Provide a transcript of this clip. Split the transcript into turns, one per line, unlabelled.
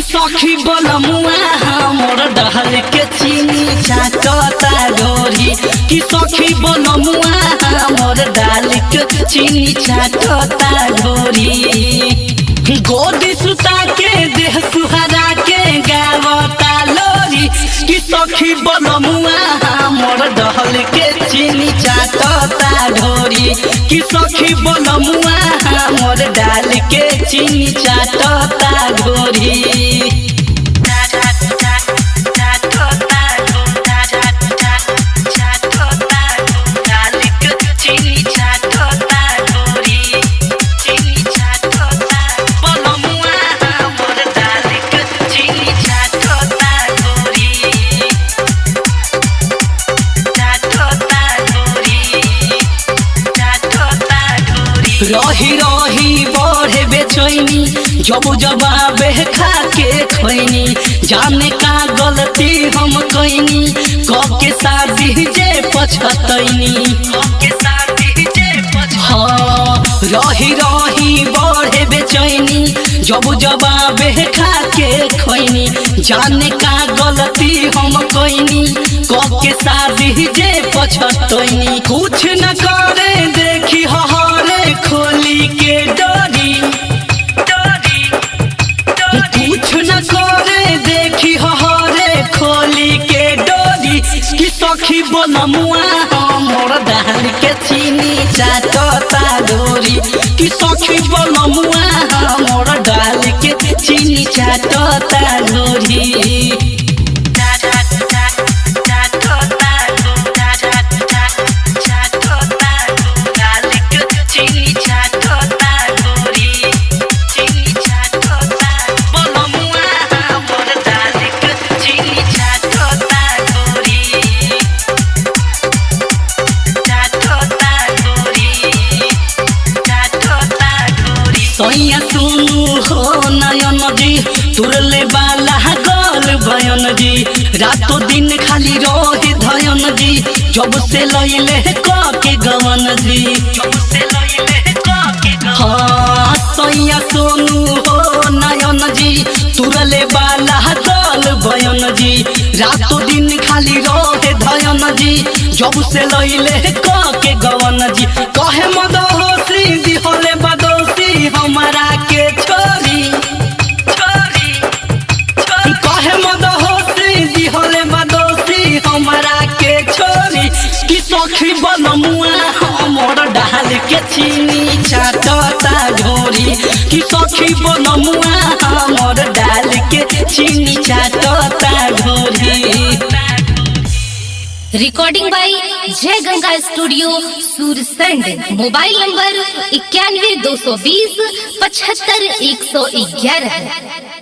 सखी बलमुआ हमर डहल के चीनी चाटता ढोरी कि सखी बलमुआ हमर डाल के चीनी चाटता ढोरी गोदी सुता के देह सुहरा के गावता लोरी कि सखी बलमुआ हमर डहल के चीनी चाटता ढोरी कि सखी बलमुआ हमर डाल के चीनी चाटता ढोरी रही रही बढ़े बेचैनी जब जवाबे खा के खैनी जाने का गलती हम कैनी कब के शादी जे पछतैनी हाँ रही रही बढ़े बेचैनी जब जवाबे खा के खैनी जाने का गलती हम कैनी कब के शादी जे पछतैनी कुछ न करे देखी हरे खोली के डोरी कुछ न करे देखी हरे खोली के डोरी कि सखी बलमुआ हमर डाल के चीनी चाटता ढोरी कि सखी बलमुआ हमर डाल के चीनी चाटता ढोरी सैया सुनु हो नयन जी तुरले बाला गल बयन जी रातों दिन खाली रहे धयन जी जब से लैले के गवन जी हाँ सैया सुनु हो नयन जी तुरले बाला गल बयन जी रातों दिन खाली रहे धयन जी जब से लैले के गवन जी कहे मदहोसी दिहले बदोसी हमारा के छोरी कहे मदहोसी दिहले बदोसी हमारा के छोरी कि सखी बलमुआ हमर डाल के चीनी चाटता ढोरी कि सखी बलमुआ हमर डाल के चीनी चाटता ढोरी।
रिकॉर्डिंग बाय जय Ganga studio Sursand. Mobile number 91 220 75 111।